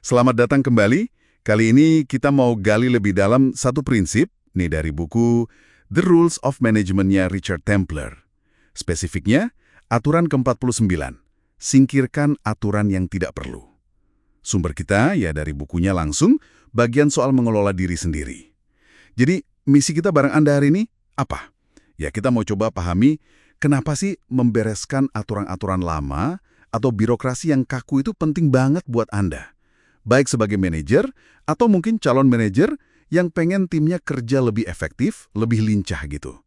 Selamat datang kembali. Kali ini kita mau gali lebih dalam satu prinsip nih dari buku The Rules of Management-nya Richard Templer. Spesifiknya, aturan ke-49, singkirkan aturan yang tidak perlu. Sumber kita ya dari bukunya langsung, bagian soal mengelola diri sendiri. Jadi, misi kita bareng Anda hari ini apa? Ya, kita mau coba pahami kenapa sih membereskan aturan-aturan lama atau birokrasi yang kaku itu penting banget buat Anda. Baik sebagai manajer, atau mungkin calon manajer yang pengen timnya kerja lebih efektif, lebih lincah gitu.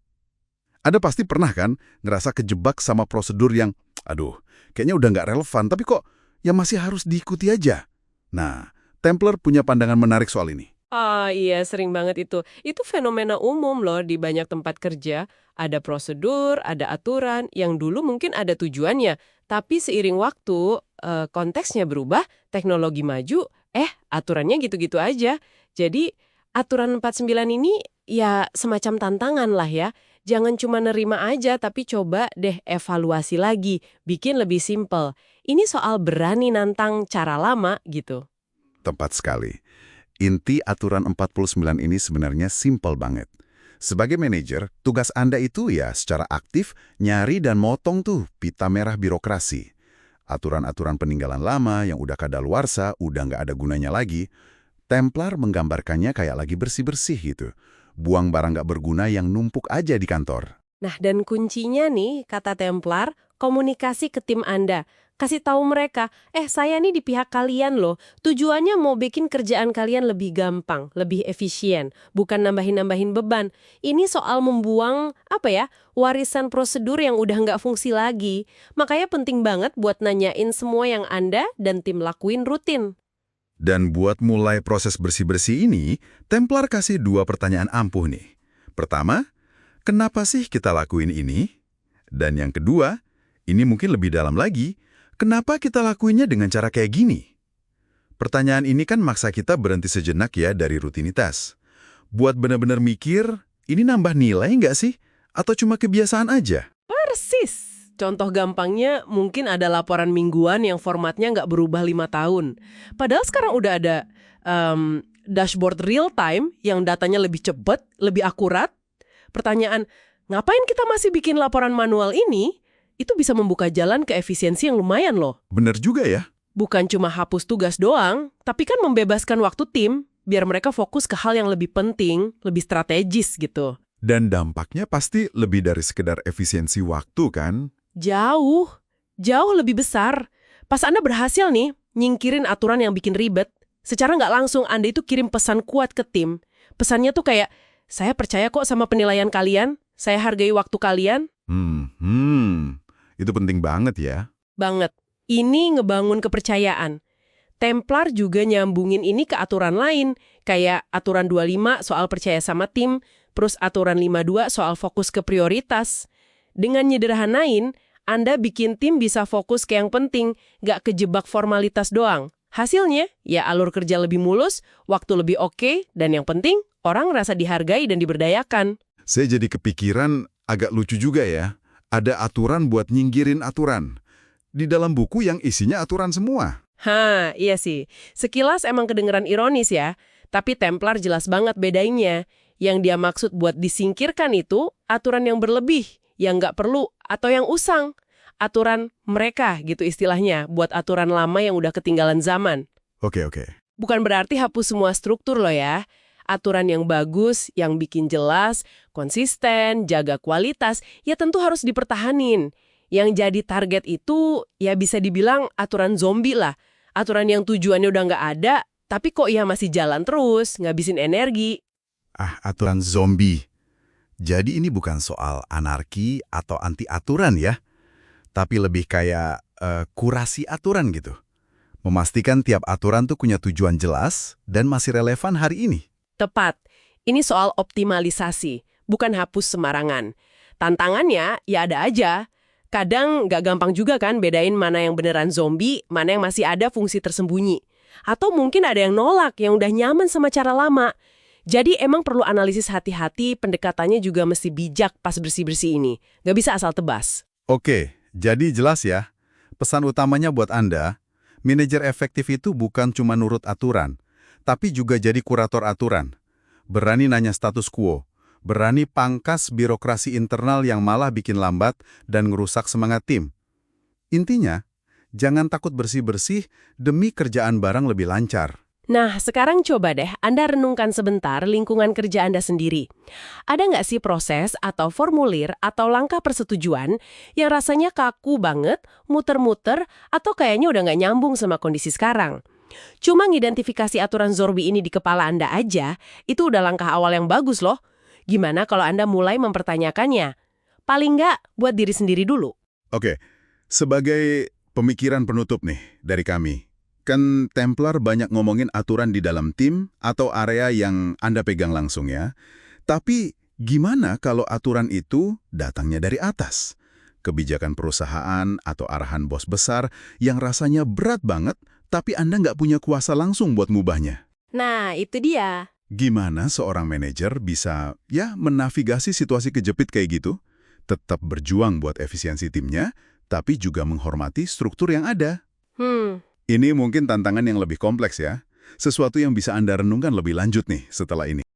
Anda pasti pernah kan ngerasa kejebak sama prosedur yang, aduh, kayaknya udah nggak relevan, tapi kok ya masih harus diikuti aja. Nah, Templer punya pandangan menarik soal ini. Ah iya, sering banget itu. Itu fenomena umum loh di banyak tempat kerja. Ada prosedur, ada aturan yang dulu mungkin ada tujuannya. Tapi seiring waktu, konteksnya berubah, teknologi maju, aturannya gitu-gitu aja. Jadi aturan 49 ini ya semacam tantangan lah ya. Jangan cuma nerima aja, tapi coba deh evaluasi lagi, bikin lebih simpel. Ini soal berani nantang cara lama gitu. Tepat sekali. Inti aturan 49 ini sebenarnya simpel banget. Sebagai manajer, tugas Anda itu ya secara aktif nyari dan motong tuh pita merah birokrasi. Aturan-aturan peninggalan lama yang udah kadaluarsa, udah nggak ada gunanya lagi. Templar menggambarkannya kayak lagi bersih-bersih gitu. Buang barang nggak berguna yang numpuk aja di kantor. Nah, dan kuncinya nih, kata Templar, komunikasi ke tim Anda. Kasih tahu mereka, saya nih di pihak kalian loh. Tujuannya mau bikin kerjaan kalian lebih gampang, lebih efisien, bukan nambahin-nambahin beban. Ini soal membuang, warisan prosedur yang udah nggak fungsi lagi. Makanya penting banget buat nanyain semua yang Anda dan tim lakuin rutin. Dan buat mulai proses bersih-bersih ini, Templar kasih 2 pertanyaan ampuh nih. Pertama, kenapa sih kita lakuin ini? Dan yang kedua, ini mungkin lebih dalam lagi, kenapa kita lakuinnya dengan cara kayak gini? Pertanyaan ini kan maksa kita berhenti sejenak ya dari rutinitas. Buat benar-benar mikir, ini nambah nilai nggak sih? Atau cuma kebiasaan aja? Persis. Contoh gampangnya mungkin ada laporan mingguan yang formatnya nggak berubah 5 tahun. Padahal sekarang udah ada dashboard real time yang datanya lebih cepat, lebih akurat. Pertanyaan, ngapain kita masih bikin laporan manual ini? Itu bisa membuka jalan ke efisiensi yang lumayan loh. Bener juga ya. Bukan cuma hapus tugas doang, tapi kan membebaskan waktu tim biar mereka fokus ke hal yang lebih penting, lebih strategis gitu. Dan dampaknya pasti lebih dari sekedar efisiensi waktu kan? Jauh lebih besar. Pas Anda berhasil nih, nyingkirin aturan yang bikin ribet, secara nggak langsung Anda itu kirim pesan kuat ke tim. Pesannya tuh kayak, saya percaya kok sama penilaian kalian, saya hargai waktu kalian. Itu penting banget ya. Banget. Ini ngebangun kepercayaan. Templar juga nyambungin ini ke aturan lain, kayak aturan 25 soal percaya sama tim, terus aturan 52 soal fokus ke prioritas. Dengan nyederhanain, Anda bikin tim bisa fokus ke yang penting, nggak kejebak formalitas doang. Hasilnya, ya alur kerja lebih mulus, waktu lebih oke, dan yang penting, orang ngerasa dihargai dan diberdayakan. Saya jadi kepikiran agak lucu juga ya. Ada aturan buat nyinggirin aturan. Di dalam buku yang isinya aturan semua. Iya sih. Sekilas emang kedengeran ironis ya, tapi Templar jelas banget bedainnya. Yang dia maksud buat disingkirkan itu aturan yang berlebih, yang nggak perlu, atau yang usang. Aturan mereka gitu istilahnya, buat aturan lama yang udah ketinggalan zaman. Oke. Bukan berarti hapus semua struktur loh ya. Aturan yang bagus, yang bikin jelas, konsisten, jaga kualitas, ya tentu harus dipertahanin. Yang jadi target itu ya bisa dibilang aturan zombie lah. Aturan yang tujuannya udah nggak ada, tapi kok ya masih jalan terus, ngabisin energi. Aturan zombie. Jadi ini bukan soal anarki atau anti-aturan ya. Tapi lebih kayak kurasi aturan gitu. Memastikan tiap aturan tuh punya tujuan jelas dan masih relevan hari ini. Tepat. Ini soal optimalisasi, bukan hapus sembarangan. Tantangannya ya ada aja. Kadang nggak gampang juga kan bedain mana yang beneran zombie, mana yang masih ada fungsi tersembunyi. Atau mungkin ada yang nolak, yang udah nyaman sama cara lama. Jadi emang perlu analisis hati-hati, pendekatannya juga mesti bijak pas bersih-bersih ini. Nggak bisa asal tebas. Oke, jadi jelas ya. Pesan utamanya buat Anda, Manajer efektif itu bukan cuma nurut aturan, tapi juga jadi kurator aturan. Berani nanya status quo, berani pangkas birokrasi internal yang malah bikin lambat dan ngerusak semangat tim. Intinya, jangan takut bersih-bersih demi kerjaan bareng lebih lancar. Nah, sekarang coba deh Anda renungkan sebentar lingkungan kerja Anda sendiri. Ada nggak sih proses atau formulir atau langkah persetujuan yang rasanya kaku banget, muter-muter, atau kayaknya udah nggak nyambung sama kondisi sekarang? Cuma ngidentifikasi aturan Zorbi ini di kepala Anda aja, itu udah langkah awal yang bagus loh. Gimana kalau Anda mulai mempertanyakannya? Paling nggak buat diri sendiri dulu. Oke, sebagai pemikiran penutup nih dari kami. Kan Templar banyak ngomongin aturan di dalam tim atau area yang Anda pegang langsung ya. Tapi gimana kalau aturan itu datangnya dari atas? Kebijakan perusahaan atau arahan bos besar yang rasanya berat banget, tapi Anda nggak punya kuasa langsung buat ngubahnya. Nah, itu dia. Gimana seorang manajer bisa menavigasi situasi kejepit kayak gitu? Tetap berjuang buat efisiensi timnya, tapi juga menghormati struktur yang ada. Ini mungkin tantangan yang lebih kompleks ya. Sesuatu yang bisa Anda renungkan lebih lanjut nih setelah ini.